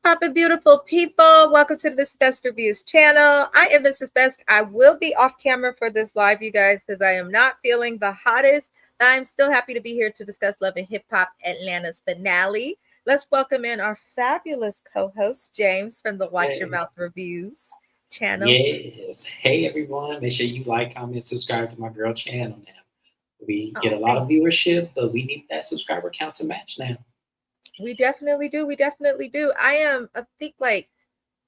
Poppin' beautiful people, welcome to the Best Reviews channel. I am Mrs. Best. I will be off camera for this live, you guys, because I am not feeling the hottest. I'm still happy to be here to discuss Love and Hip Hop Atlanta's finale. Let's welcome in our fabulous co-host, James, from the Watch Your Mouth Reviews channel. Yes. Hey, everyone. Make sure you like, comment, subscribe to my girl channel now. We get a lot of viewership, but we need that subscriber count to match now. We definitely do. We definitely do. I think like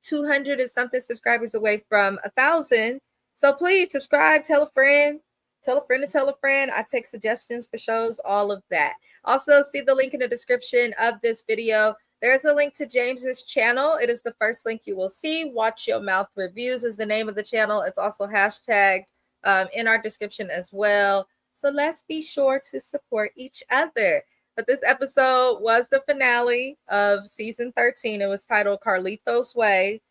200 and something subscribers away from 1,000. So please subscribe, tell a friend to tell a friend. I take suggestions for shows, all of that. Also, see the link in the description of this video. There's a link to James's channel. It is the first link you will see. Watch Your Mouth Reviews is the name of the channel. It's also hashtagged in our description as well. So let's be sure to support each other. But this episode was the finale of season 13. It was titled KARLITO's Way.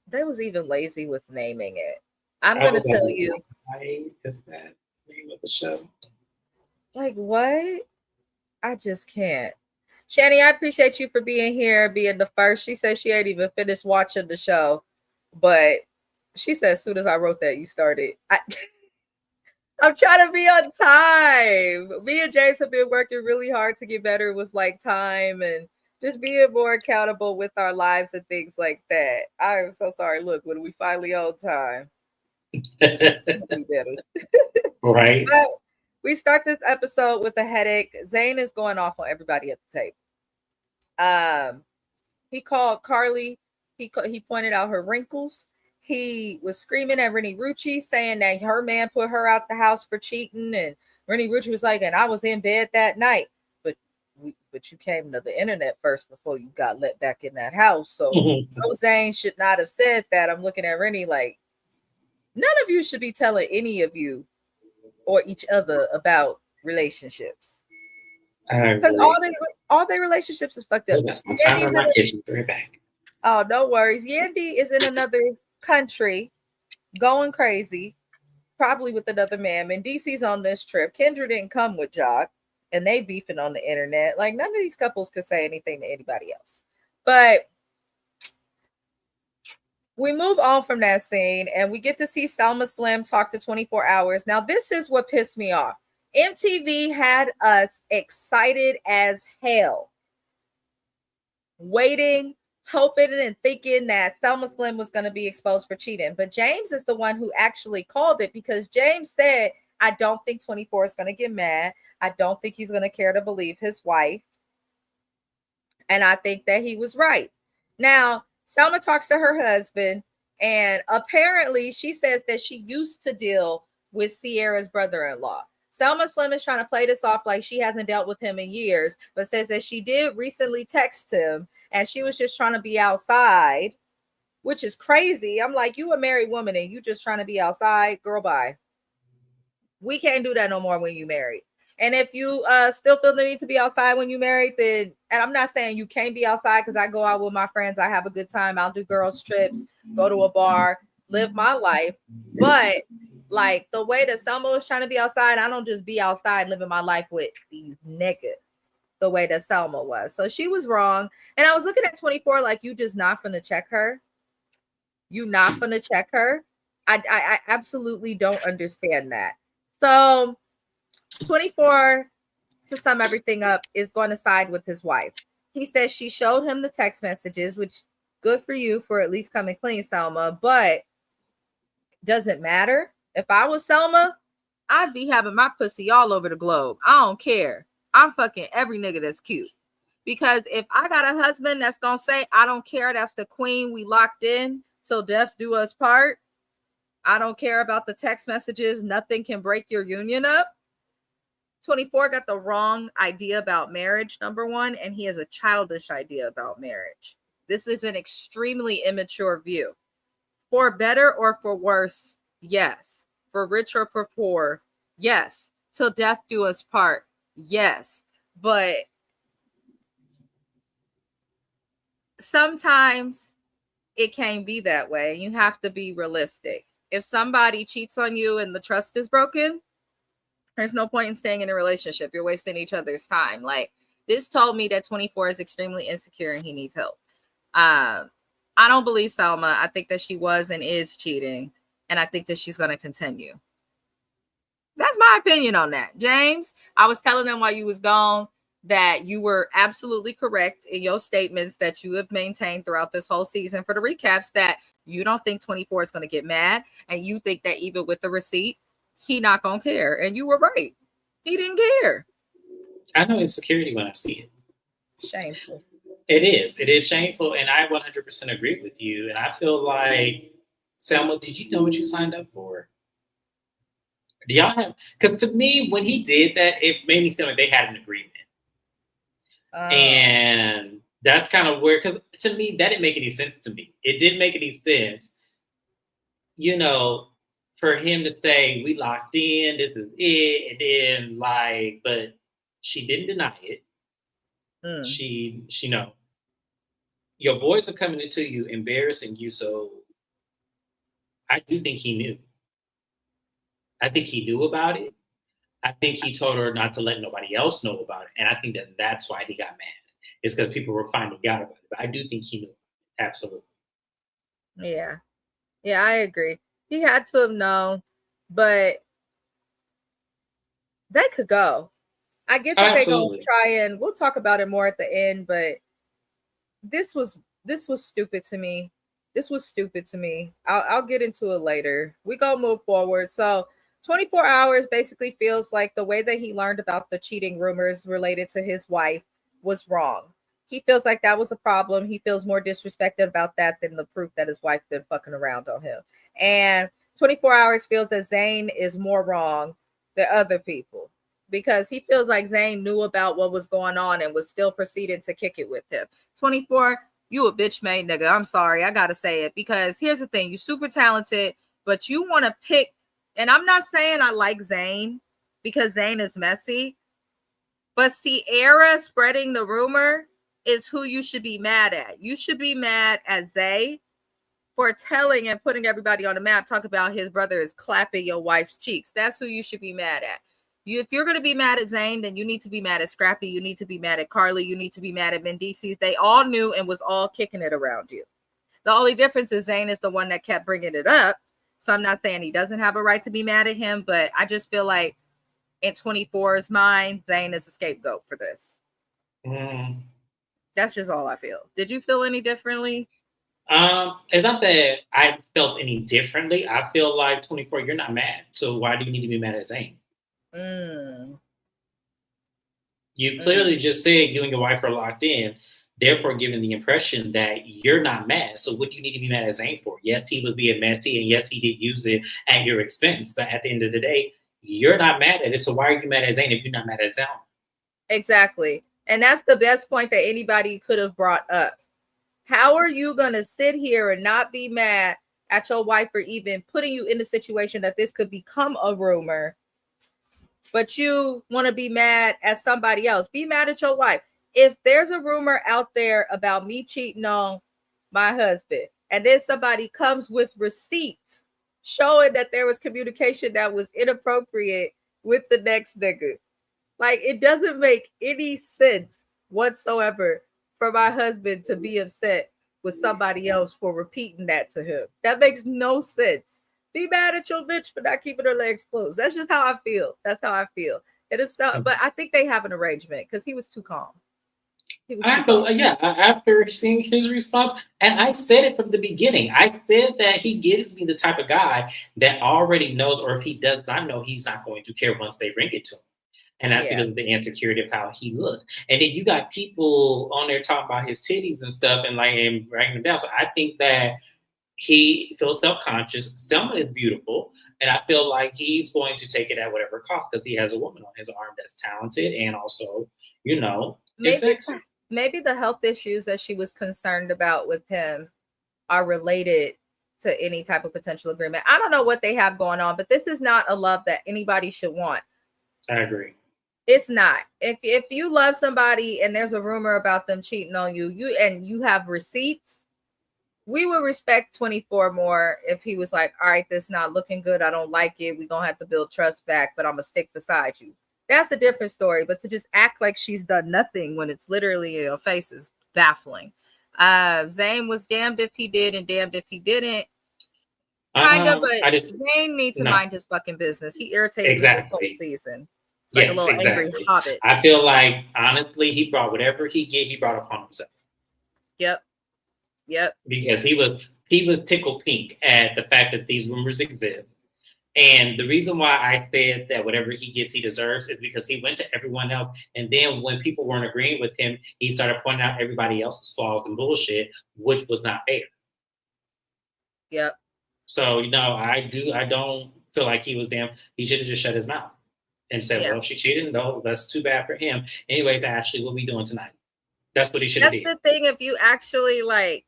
They was even lazy with naming it. I'm going to tell you. Why is that the name of the show? Like, what? I just can't. Shani, I appreciate you for being here, being the first. She said she ain't even finished watching the show. But she said as soon as I wrote that, you started. I'm trying to be on time. Me and James have been working really hard to get better with like time and just being more accountable with our lives and things like that. I am so sorry. Look, when we finally on time, we better. Right. But we start this episode with a headache. Zane is going off on everybody at the table. He called Carly. He pointed out her wrinkles. He was screaming at Rennie Rucci, saying that her man put her out the house for cheating. And Rennie Rucci was like, and I was in bed that night. But you came to the internet first before you got let back in that house. So Zane should not have said that. I'm looking at Rennie like, none of you should be telling any of you or each other about relationships. Because all their relationships is fucked up. Time in my kitchen. Bring it back. Oh, no worries. Yandy is in another country going crazy, probably with another man. And DC's on this trip. Kendra didn't come with Jock, and they beefing on the internet. Like, none of these couples could say anything to anybody else. But we move on from that scene, and we get to see Selma Slim talk to 24 Hours. Now, this is what pissed me off. MTV had us excited as hell, waiting, hoping and thinking that Selma Slim was going to be exposed for cheating. But James is the one who actually called it, because James said, I don't think 24 is going to get mad. I don't think he's going to care to believe his wife. And I think that he was right. Now, Selma talks to her husband, and apparently she says that she used to deal with Sierra's brother-in-law. Selma Slim is trying to play this off like she hasn't dealt with him in years, but says that she did recently text him and she was just trying to be outside, which is crazy. I'm like, you a married woman and you just trying to be outside? Girl, bye. We can't do that no more when you married. And if you still feel the need to be outside when you married, then, and I'm not saying you can't be outside, because I go out with my friends, I have a good time, I'll do girls trips, go to a bar, live my life. But like the way that Selma was trying to be outside, I don't just be outside living my life with these niggas the way that Selma was. So she was wrong. And I was looking at 24 like, you just not finna check her. You not finna check her. I absolutely don't understand that. So 24, to sum everything up, is going to side with his wife. He says she showed him the text messages, which good for you for at least coming clean, Selma, but doesn't matter. If I was Selma, I'd be having my pussy all over the globe. I don't care. I'm fucking every nigga that's cute. Because if I got a husband that's going to say, I don't care, that's the queen, we locked in till death do us part, I don't care about the text messages, nothing can break your union up. 24 got the wrong idea about marriage, number one, and he has a childish idea about marriage. This is an extremely immature view. For better or for worse, yes. For rich or for poor, yes. Till death do us part, yes. But sometimes it can't be that way. You have to be realistic. If somebody cheats on you and the trust is broken, there's no point in staying in a relationship. You're wasting each other's time. Like, This told me that 24 is extremely insecure and he needs help. I don't believe Selma. I think that she was and is cheating, and I think that she's going to continue. That's my opinion on that. James, I was telling them while you was gone that you were absolutely correct in your statements that you have maintained throughout this whole season for the recaps, that you don't think 24 is going to get mad, and you think that even with the receipt, he not going to care. And you were right. He didn't care. I know insecurity when I see it. Shameful. It is. It is shameful, and I 100% agree with you. And I feel like, Selma, did you know what you signed up for? Do y'all have? Because to me, when he did that, it made me feel like they had an agreement, and that's kind of weird. Because to me, that didn't make any sense to me. It didn't make any sense, you know, for him to say we locked in, this is it, and then like, but she didn't deny it. She know your boys are coming into you, embarrassing you. So I do think he knew. I think he knew about it. I think he told her not to let nobody else know about it. And I think that that's why he got mad. It's because people were finding out about it. But I do think he knew. Absolutely. Yeah. Yeah, I agree. He had to have known, but they could go. I get that they're going to try, and we'll talk about it more at the end, but this was stupid to me. This was stupid to me. I'll get into it later. We go move forward. So 24 hours basically feels like the way that he learned about the cheating rumors related to his wife was wrong. He feels like that was a problem. He feels more disrespected about that than the proof that his wife been fucking around on him. And 24 hours feels that Zane is more wrong than other people, because he feels like Zane knew about what was going on and was still proceeding to kick it with him. 24, you a bitch made nigga. I'm sorry, I gotta say it, because here's the thing: you super talented, but you want to pick. And I'm not saying I like Zane because Zane is messy, but Sierra spreading the rumor is who you should be mad at. You should be mad at Zay for telling and putting everybody on the map, talk about his brother is clapping your wife's cheeks. That's who you should be mad at. If you're going to be mad at Zane, then you need to be mad at Scrappy. You need to be mad at Carly. You need to be mad at Mendices. They all knew and was all kicking it around you. The only difference is Zane is the one that kept bringing it up. So I'm not saying he doesn't have a right to be mad at him, but I just feel like in 24's mind, Zane is a scapegoat for this. That's just all I feel. Did you feel any differently? It's not that I felt any differently. I feel like 24, you're not mad. So why do you need to be mad at Zane? You clearly just said you and your wife are locked in, therefore giving the impression that you're not mad. So what do you need to be mad at Zane for? Yes, he was being messy, and yes, he did use it at your expense. But at the end of the day, you're not mad at it. So why are you mad at Zane if you're not mad at Zane? Exactly. And that's the best point that anybody could have brought up. How are you going to sit here and not be mad at your wife for even putting you in the situation that this could become a rumor, but you want to be mad at somebody else? Be mad at your wife. If there's a rumor out there about me cheating on my husband, and then somebody comes with receipts showing that there was communication that was inappropriate with the next nigga, like, it doesn't make any sense whatsoever for my husband to be upset with somebody else for repeating that to him. That makes no sense. Be mad at your bitch for not keeping her legs closed. That's just how I feel. That's how I feel. And if so, but I think they have an arrangement because he was too calm. After seeing his response, and I said it from the beginning. I said that he gives me the type of guy that already knows, or if he does not know, he's not going to care once they bring it to him. And that's because of the insecurity of how he looked. And then you got people on there talking about his titties and stuff and writing them down. So I think that he feels self-conscious. Selma is beautiful. And I feel like he's going to take it at whatever cost because he has a woman on his arm that's talented and also, is sexy. Maybe the health issues that she was concerned about with him are related to any type of potential agreement. I don't know what they have going on, but this is not a love that anybody should want. I agree. It's not. If you love somebody and there's a rumor about them cheating on you, you have receipts, we would respect 24 more if he was like, all right, this is not looking good. I don't like it. We're going to have to build trust back, but I'm going to stick beside you. that's a different story. But to just act like she's done nothing when it's literally in your face is baffling. Zayn was damned if he did and damned if he didn't. Kind of, but Zayn needs to mind his fucking business. He irritated me this whole season. It's like a little angry hobbit. I feel like, honestly, he brought whatever he brought upon himself. Yep. Because he was tickled pink at the fact that these rumors exist. And the reason why I said that whatever he gets, he deserves is because he went to everyone else. And then when people weren't agreeing with him, he started pointing out everybody else's flaws and bullshit, which was not fair. Yep. So, I don't feel like he was damn. He should have just shut his mouth and said, well, if she cheated, no, that's too bad for him. Anyways, Ashley, what are we doing tonight? That's what he should have did. That's the thing. If you actually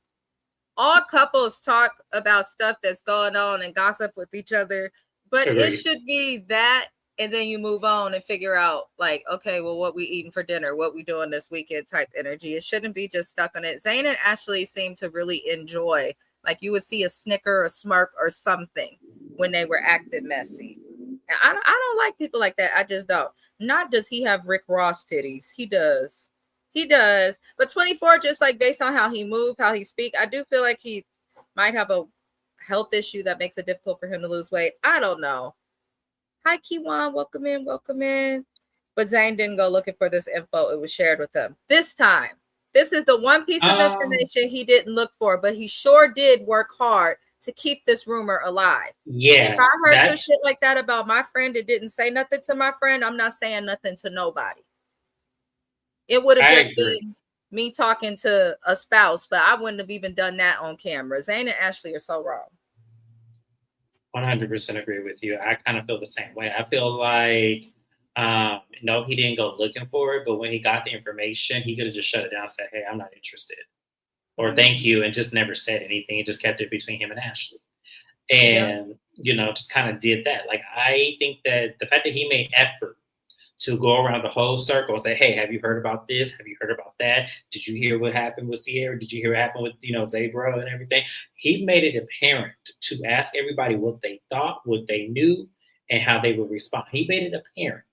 all couples talk about stuff that's going on and gossip with each other, but it should be that, and then you move on and figure out okay, well, what we eating for dinner, what we doing this weekend type energy. It shouldn't be just stuck on it. Zayn and Ashley seem to really enjoy, you would see a snicker, a smirk, or something when they were acting messy. And I don't like people like that. I just don't. Not does he have Rick Ross titties. He does. But 24, just based on how he moved, how he speak, I do feel like he might have a health issue that makes it difficult for him to lose weight. I don't know. Hi, Kiwan. Welcome in. But Zayn didn't go looking for this info. It was shared with him. This time, this is the one piece of information he didn't look for, but he sure did work hard to keep this rumor alive. Yeah. If I heard some shit like that about my friend and didn't say nothing to my friend, I'm not saying nothing to nobody. It would have just been me talking to a spouse, but I wouldn't have even done that on camera. Zayn and Ashley are so wrong. 100% agree with you. I kind of feel the same way. I feel like, no, he didn't go looking for it, but when he got the information, he could have just shut it down and said, hey, I'm not interested. Or thank you, and just never said anything. He just kept it between him and Ashley. And, just kind of did that. I think that the fact that he made effort to go around the whole circle and say, hey, have you heard about this? Have you heard about that? Did you hear what happened with Sierra? Did you hear what happened with, Zabra and everything? He made it apparent to ask everybody what they thought, what they knew, and how they would respond. He made it apparent.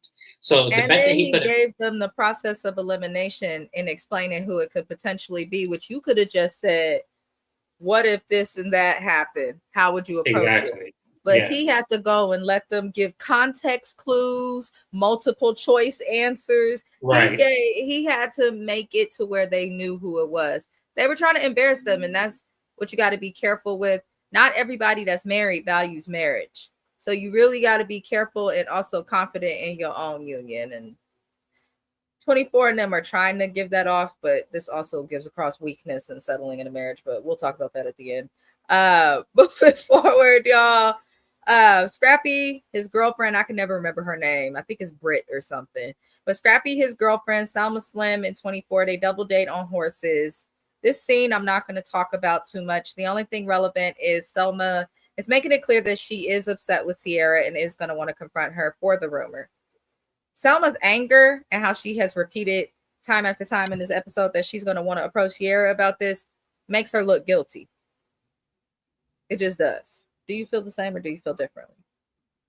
So the fact that he gave them the process of elimination in explaining who it could potentially be, which you could have just said, what if this and that happened? How would you approach it? But he had to go and let them give context clues, multiple choice answers. Right. He had to make it to where they knew who it was. They were trying to embarrass them, and that's what you got to be careful with. Not everybody that's married values marriage. So you really got to be careful and also confident in your own union. And 24 of them are trying to give that off, but this also gives across weakness in settling in a marriage. But we'll talk about that at the end. Moving forward, y'all. Scrappy, his girlfriend, I can never remember her name. I think it's Britt or something. But Scrappy, his girlfriend, Selma Slim, and 24, they double date on horses. This scene I'm not going to talk about too much. The only thing relevant is Selma is making it clear that she is upset with Sierra and is going to want to confront her for the rumor. Selma's anger and how she has repeated time after time in this episode that she's going to want to approach Sierra about this makes her look guilty. It just does. Do you feel the same or do you feel differently?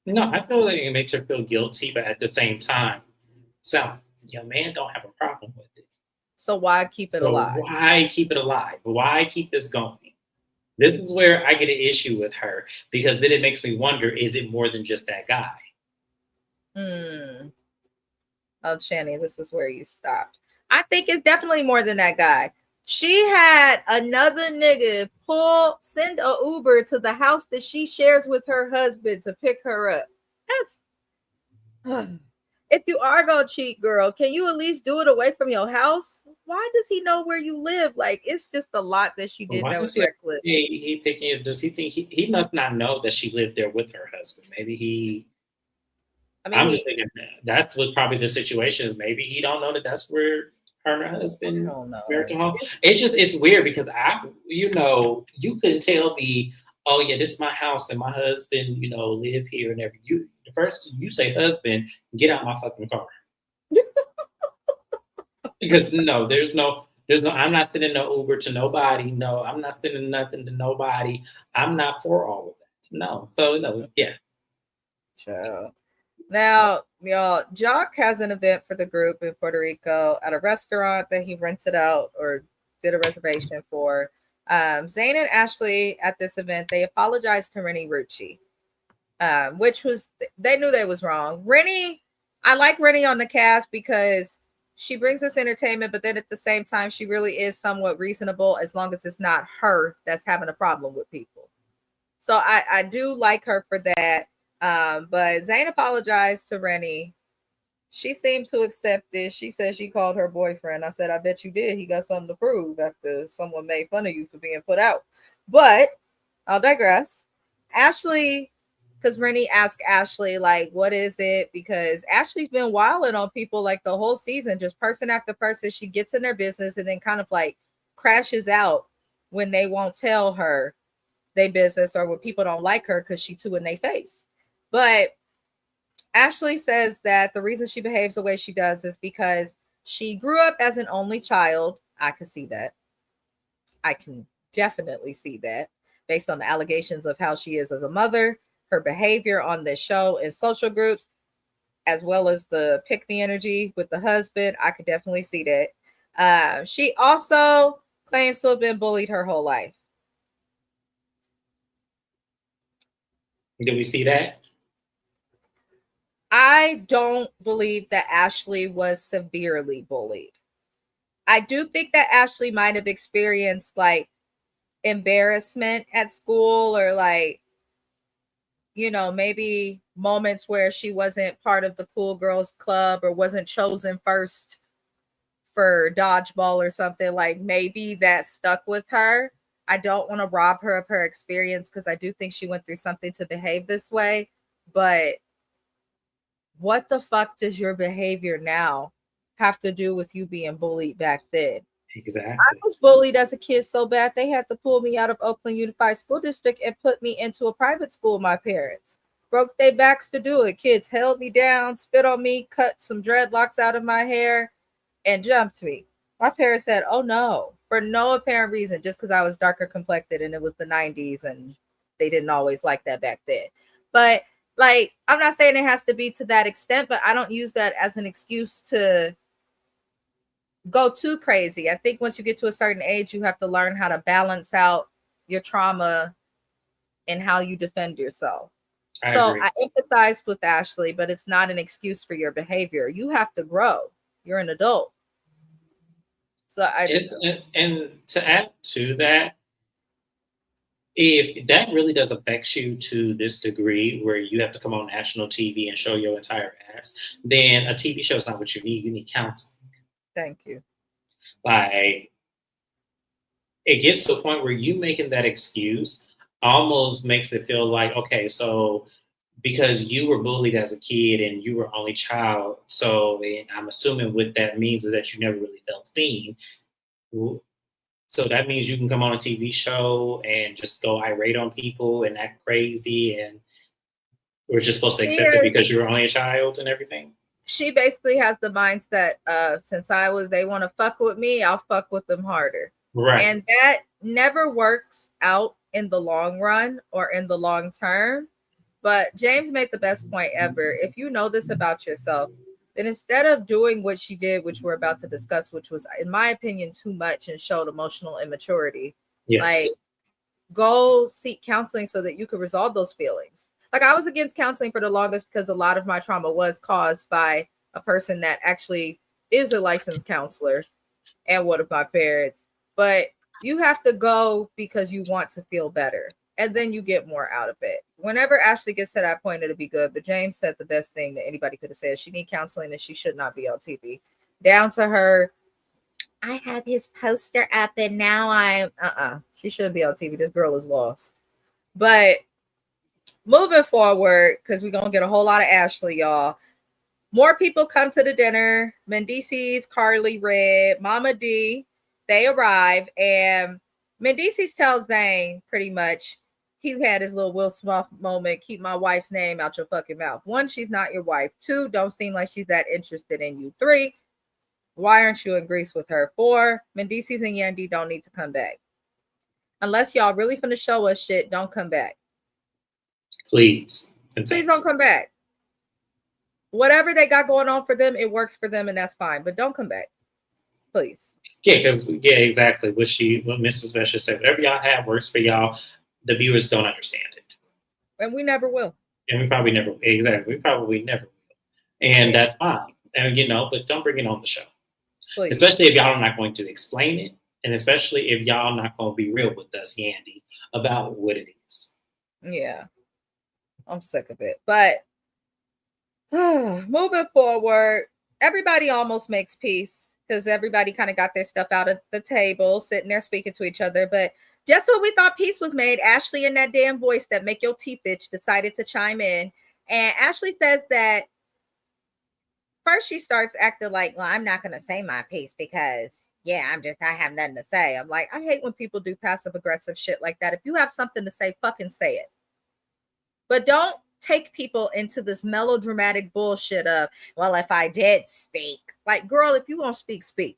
No, I feel like it makes her feel guilty, but at the same time, your man don't have a problem with it. So why keep it alive? Why keep it alive? Why keep this going? This is where I get an issue with her, because then it makes me wonder, is it more than just that guy? Oh, Shani, this is where you stopped. I think it's definitely more than that guy. She had another nigga send a Uber to the house that she shares with her husband to pick her up. That's if you are gonna cheat, girl, can you at least do it away from your house? Why does he know where you live? It's just a lot that she did that was reckless. He picking it. Does he think he must not know that she lived there with her husband? Maybe he. I'm just thinking that's what probably the situation is. Maybe he don't know that that's where her and her husband married to home. It's weird because you couldn't tell me, oh yeah, this is my house and my husband, live here and everything. The first you say husband, get out my fucking car. Because there's no, I'm not sending no Uber to nobody. No, I'm not sending nothing to nobody. I'm not for all of that. No. So yeah. Child. Now, y'all, Jock has an event for the group in Puerto Rico at a restaurant that he rented out or did a reservation for. Zayn and Ashley at this event, they apologized to Rennie Rucci, which was, they knew they was wrong. Rennie, I like Rennie on the cast because she brings us entertainment, but then at the same time, she really is somewhat reasonable as long as it's not her that's having a problem with people. So I do like her for that. But Zayn apologized to Rennie. She seemed to accept this. She said she called her boyfriend. I said, I bet you did. He got something to prove after someone made fun of you for being put out. But I'll digress. Ashley, because Rennie asked Ashley, like, what is it? Because Ashley's been wilding on people like the whole season, just person after person. She gets in their business and then kind of like crashes out when they won't tell her they business or when people don't like her because she too in their face. But Ashley says that the reason she behaves the way she does is because she grew up as an only child. I can see that. I can definitely see that based on the allegations of how she is as a mother, her behavior on this show in social groups, as well as the pick me energy with the husband. I could definitely see that. She also claims to have been bullied her whole life. Did we see that? I don't believe that Ashley was severely bullied. I do think that Ashley might have experienced like embarrassment at school or like, you know, maybe moments where she wasn't part of the cool girls club or wasn't chosen first for dodgeball or something. Like maybe that stuck with her. I don't want to rob her of her experience because I do think she went through something to behave this way. But what the fuck does your behavior now have to do with you being bullied back then? Exactly. I was bullied as a kid so bad they had to pull me out of Oakland Unified School District and put me into a private school. My parents broke their backs to do it. Kids held me down, spit on me, cut some dreadlocks out of my hair, and jumped me. My parents said, "Oh no," for no apparent reason, just because I was darker complected and it was the 90s and they didn't always like that back then. But like, I'm not saying it has to be to that extent, but I don't use that as an excuse to go too crazy. I think once you get to a certain age, you have to learn how to balance out your trauma and how you defend yourself. I empathize with Ashley, but it's not an excuse for your behavior. You have to grow. You're an adult. So and to add to that, if that really does affect you to this degree where you have to come on national TV and show your entire ass, then a TV show is not what you need. You need counseling. Thank you. Like, it gets to a point where you making that excuse almost makes it feel like, okay, so because you were bullied as a kid and you were only child, so and I'm assuming what that means is that you never really felt seen. So that means you can come on a TV show and just go irate on people and act crazy, and we're just supposed to accept it because you're only a child and everything. She basically has the mindset of since they want to fuck with me, I'll fuck with them harder. Right. And that never works out in the long run or in the long term. But James made the best point ever. If you know this about yourself, then instead of doing what she did, which we're about to discuss, which was, in my opinion, too much and showed emotional immaturity, yes. Like go seek counseling so that you could resolve those feelings. Like I was against counseling for the longest because a lot of my trauma was caused by a person that actually is a licensed counselor and one of my parents. But you have to go because you want to feel better and then you get more out of it. Whenever Ashley gets to that point, it'll be good. But James said the best thing that anybody could have said. She needs counseling and she should not be on TV. Down to her, I had his poster up and now I'm she shouldn't be on TV. This girl is lost. But moving forward, because we're gonna get a whole lot of Ashley, y'all. More people come to the dinner. Mendices, Carly, Red, Mama D, they arrive, and Mendices tells Zane pretty much he had his little Will Smith moment. Keep my wife's name out your fucking mouth. 1, she's not your wife. 2, don't seem like she's that interested in you. 3, why aren't you in Greece with her? 4, Mendices and Yandy don't need to come back. Unless y'all really finna show us shit, don't come back. Please. Please don't come back. Whatever they got going on for them, it works for them, and that's fine. But don't come back, please. Yeah, exactly. What Mrs. Vesha said, whatever y'all have works for y'all. The viewers don't understand it, and we never will. And we probably never will, and that's fine. And but don't bring it on the show, please. Especially if y'all are not going to explain it, and especially if y'all are not going to be real with us, Yandy, about what it is. Yeah, I'm sick of it. But moving forward, everybody almost makes peace because everybody kind of got their stuff out of the table, sitting there speaking to each other. But just when we thought peace was made, Ashley, in that damn voice that make your teeth itch, decided to chime in. And Ashley says that first she starts acting like, well, I'm not going to say my piece because, I have nothing to say. I'm like, I hate when people do passive aggressive shit like that. If you have something to say, fucking say it. But don't take people into this melodramatic bullshit of, well, if I did speak. Like, girl, if you gonna speak, speak.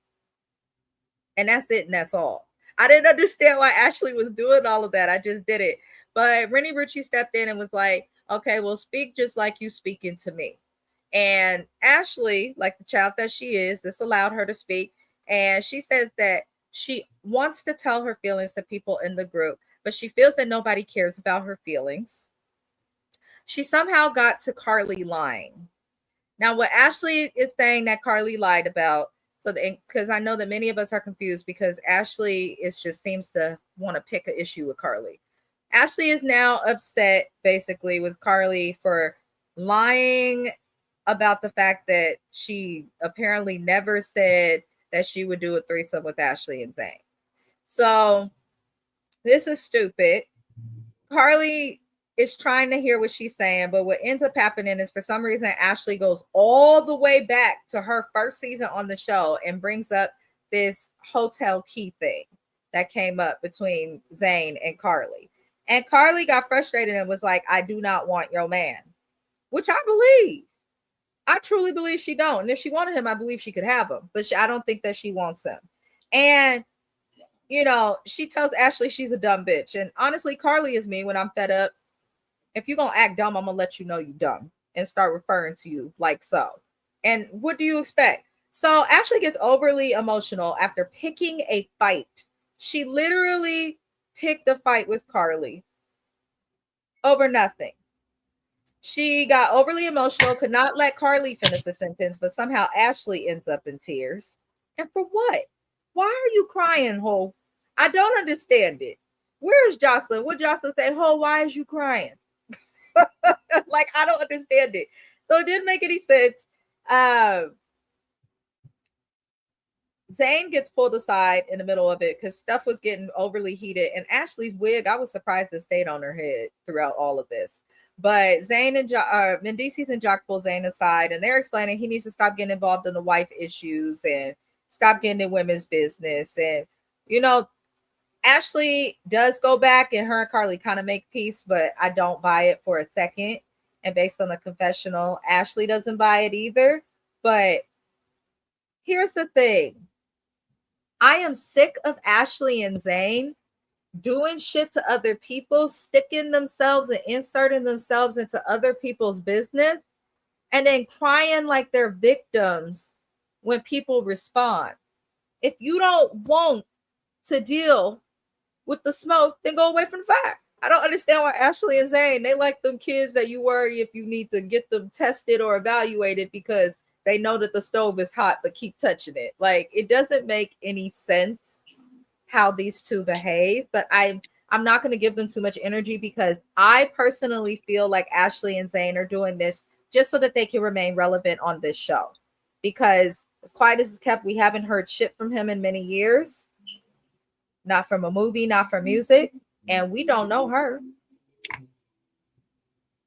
And that's it, and that's all. I didn't understand why Ashley was doing all of that. I just did it. But Rennie Rucci stepped in and was like, okay, well, speak just like you speaking to me. And Ashley, like the child that she is, this allowed her to speak. And she says that she wants to tell her feelings to people in the group, but she feels that nobody cares about her feelings. She somehow got to Carly lying. Now, what Ashley is saying that Carly lied about, so because I know that many of us are confused because Ashley just seems to want to pick an issue with Carly. Ashley is now upset basically with Carly for lying about the fact that she apparently never said that she would do a threesome with Ashley and Zane. So this is stupid. Carly is trying to hear what she's saying, but what ends up happening is for some reason Ashley goes all the way back to her first season on the show and brings up this hotel key thing that came up between Zane and Carly. And Carly got frustrated and was like, I do not want your man, which I believe. I truly believe she don't. And if she wanted him, I believe she could have him, but I don't think that she wants him. And she tells Ashley she's a dumb bitch. And honestly, Carly is me when I'm fed up. If you're going to act dumb, I'm going to let you know you're dumb and start referring to you like so. And what do you expect? So Ashley gets overly emotional after picking a fight. She literally picked a fight with Carly over nothing. She got overly emotional, could not let Carly finish the sentence, but somehow Ashley ends up in tears. And for what? Why are you crying, Ho? I don't understand it. Where is Jocelyn? Would Jocelyn say, Ho, why is you crying? Like, I don't understand it. So it didn't make any sense. Zane gets pulled aside in the middle of it because stuff was getting overly heated. And Ashley's wig, I was surprised it stayed on her head throughout all of this. But Zane and Mendices and Jock pull Zane aside, and they're explaining he needs to stop getting involved in the wife issues and stop getting in women's business. And, Ashley does go back and her and Carly kind of make peace, but I don't buy it for a second. And based on the confessional, Ashley doesn't buy it either. But here's the thing. I am sick of Ashley and Zane doing shit to other people, sticking themselves and inserting themselves into other people's business, and then crying like they're victims when people respond. If you don't want to deal with the smoke, then go away from the fire. I don't understand why Ashley and Zane, they like them kids that you worry if you need to get them tested or evaluated because they know that the stove is hot but keep touching it. Like, it doesn't make any sense how these two behave, but I'm not going to give them too much energy because I personally feel like Ashley and Zane are doing this just so that they can remain relevant on this show. Because as quiet as it's kept, we haven't heard shit from him in many years. Not from a movie, not from music, and we don't know her.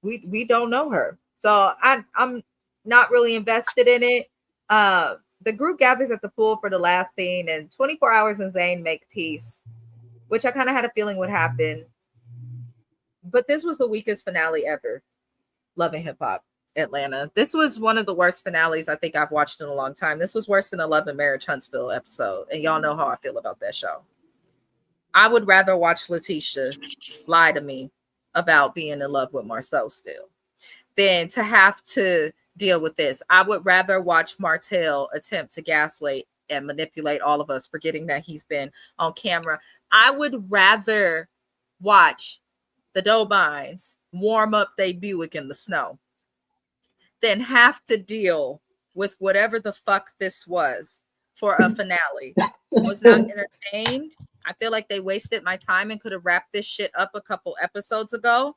We don't know her. So I'm not really invested in it. The group gathers at the pool for the last scene, and 24 Hours and Zane make peace, which I kind of had a feeling would happen. But this was the weakest finale ever. Love and Hip Hop Atlanta. This was one of the worst finales I think I've watched in a long time. This was worse than a Love and Marriage Huntsville episode, and y'all know how I feel about that show. I would rather watch Letitia lie to me about being in love with Marcel still than to have to deal with this. I would rather watch Martell attempt to gaslight and manipulate all of us, forgetting that he's been on camera. I would rather watch the Dobines warm up their Buick in the snow than have to deal with whatever the fuck this was for a finale. I was not entertained. I feel like they wasted my time and could have wrapped this shit up a couple episodes ago.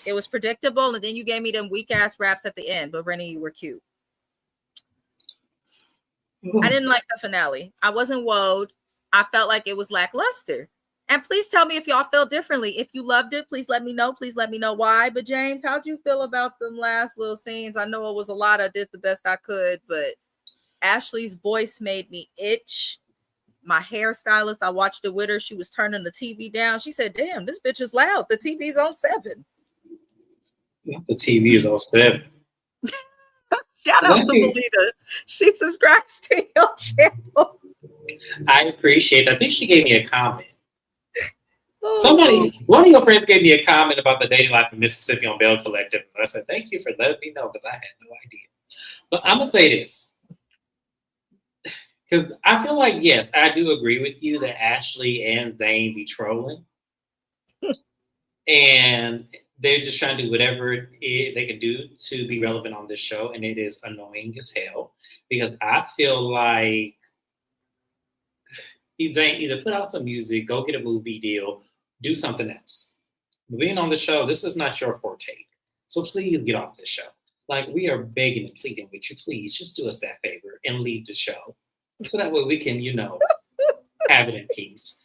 It was predictable, and then you gave me them weak ass raps at the end. But Rennie, you were cute. I didn't like the finale. I wasn't wowed. I felt like it was lackluster. And please tell me if y'all felt differently. If you loved it, please let me know. Please let me know why. But James, how'd you feel about them last little scenes? I know it was a lot. I did the best I could, but Ashley's voice made me itch. My hairstylist, I watched it with her. She was turning the TV down. She said, damn, this bitch is loud. The TV's on 7. The TV is on 7. Shout out to Belita. She subscribes to your channel. I appreciate that. I think she gave me a comment. One of your friends gave me a comment about the dating life in Mississippi on Bell Collective. And I said, thank you for letting me know, because I had no idea. But I'm going to say this. Because I feel like, yes, I do agree with you that Ashley and Zane be trolling. And they're just trying to do whatever they can do to be relevant on this show. And it is annoying as hell. Because I feel like Zane, either put out some music, go get a movie deal, do something else. Being on the show, this is not your forte. So please get off this show. Like, we are begging and pleading with you. Please just do us that favor and leave the show. So that way we can, have it in peace.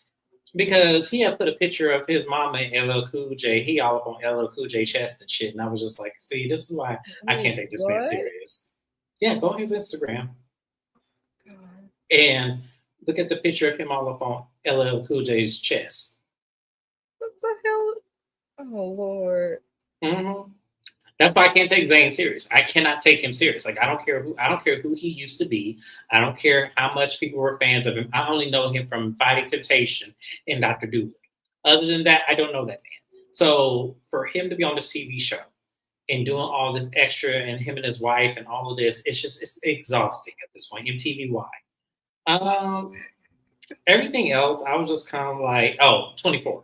Because he had put a picture of his mama and LL Cool J. He all up on LL Cool J chest and shit. And I was just like, see, this is why I can't take this man serious. Yeah, go on his Instagram. God. And look at the picture of him all up on LL Cool J's chest. What the hell? Oh, Lord. Mm-hmm. That's why I can't take Zane serious. I cannot take him serious. Like, I don't care who he used to be. I don't care how much people were fans of him. I only know him from Fighting Temptation and Dr. Doolittle. Other than that, I don't know that man. So for him to be on this TV show and doing all this extra and him and his wife and all of this, it's exhausting at this point. MTVY. Everything else, I was just kind of like, 24.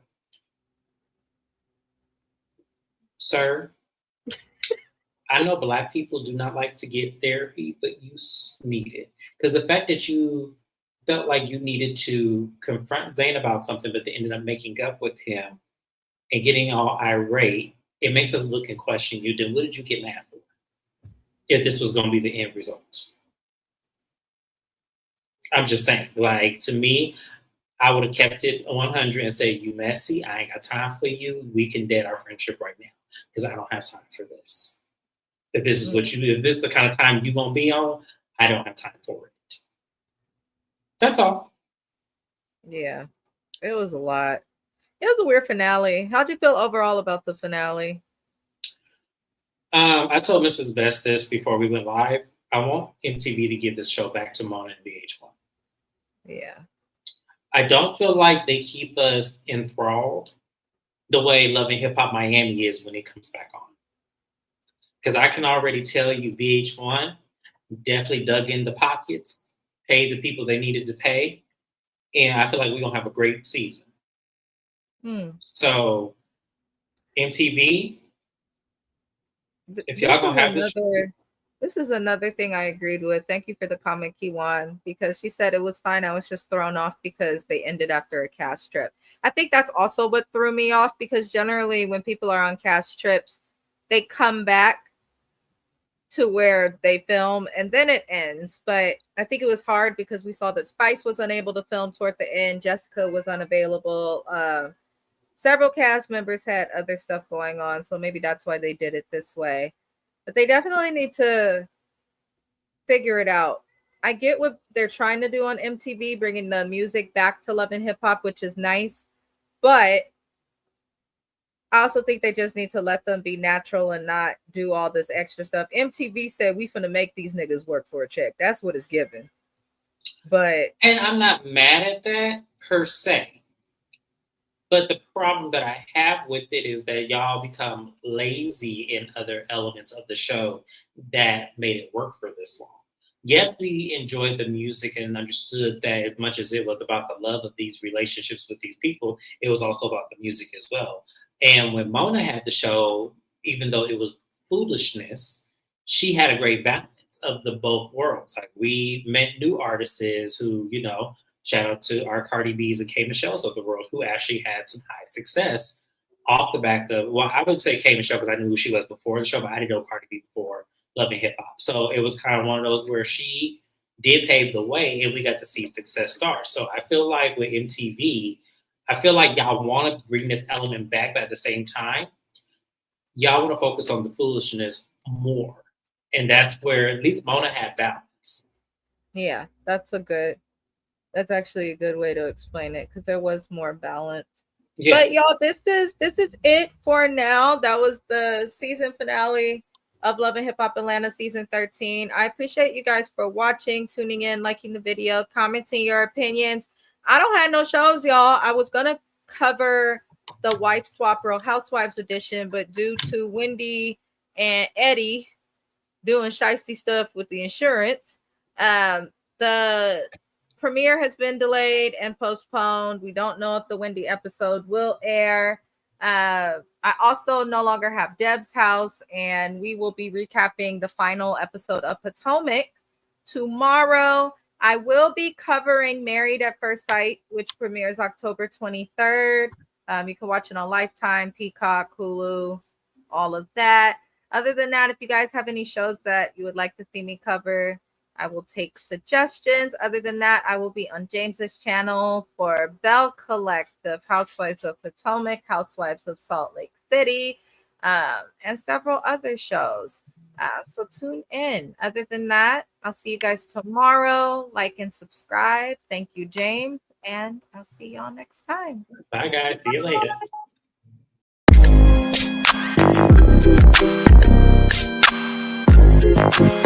Sir, I know Black people do not like to get therapy, but you need it. Because the fact that you felt like you needed to confront Zane about something, but they ended up making up with him and getting all irate, it makes us look and question you. Then what did you get mad for? If this was going to be the end result. I'm just saying, like, to me, I would have kept it 100 and say, you messy, I ain't got time for you. We can dead our friendship right now because I don't have time for this. If this is if this is the kind of time you won't be on, I don't have time for it. That's all. Yeah, it was a lot. It was a weird finale. How'd you feel overall about the finale? I told Mrs. Best this before we went live. I want MTV to give this show back to Mona and VH1. Yeah. I don't feel like they keep us enthralled the way Love and Hip Hop Miami is when it comes back on. Because I can already tell you VH1 definitely dug in the pockets, paid the people they needed to pay, and I feel like we're going to have a great season. So, MTV, if y'all going to have this is another thing I agreed with. Thank you for the comment, Kiwan, because she said it was fine. I was just thrown off because they ended after a cast trip. I think that's also what threw me off, because generally when people are on cast trips, they come back to where they film and then it ends. But I think it was hard because we saw that Spice was unable to film toward the end. Jessica was unavailable. Several cast members had other stuff going on. So maybe that's why they did it this way. But they definitely need to figure it out. I get what they're trying to do on MTV, bringing the music back to Love and Hip Hop, which is nice. But I also think they just need to let them be natural and not do all this extra stuff. MTV said we finna make these niggas work for a check. That's what it's given. And I'm not mad at that per se. But the problem that I have with it is that y'all become lazy in other elements of the show that made it work for this long. Yes, we enjoyed the music and understood that as much as it was about the love of these relationships with these people, it was also about the music as well. And when Mona had the show, even though it was foolishness, she had a great balance of the both worlds. Like we met new artists who, shout out to our Cardi B's and K Michelle's of the world who actually had some high success off the back of, well, I would say K Michelle because I knew who she was before the show, but I didn't know Cardi B before loving hip hop. So it was kind of one of those where she did pave the way and we got to see success stars. So I feel like with MTV, I feel like y'all want to bring this element back, but at the same time, y'all want to focus on the foolishness more. And that's where at least Mona had balance. Yeah, that's actually a good way to explain it because there was more balance. Yeah. But y'all, this is it for now. That was the season finale of Love and Hip Hop Atlanta season 13. I appreciate you guys for watching, tuning in, liking the video, commenting your opinions. I don't have no shows, y'all. I was gonna cover the Wife Swap Real Housewives edition, but due to Wendy and Eddie doing shiesty stuff with the insurance, the premiere has been delayed and postponed. We don't know if the Wendy episode will air. I also no longer have Deb's house, and we will be recapping the final episode of Potomac tomorrow. I will be covering Married at First Sight, which premieres October 23rd. You can watch it on Lifetime, Peacock, Hulu, all of that. Other than that, if you guys have any shows that you would like to see me cover, I will take suggestions. Other than that, I will be on James's channel for Bell Collective, Housewives of Potomac, Housewives of Salt Lake City, and several other shows. So tune in. Other than that, I'll see you guys tomorrow. Like and subscribe. Thank you, James. And I'll see y'all next time. Bye, guys. See you later.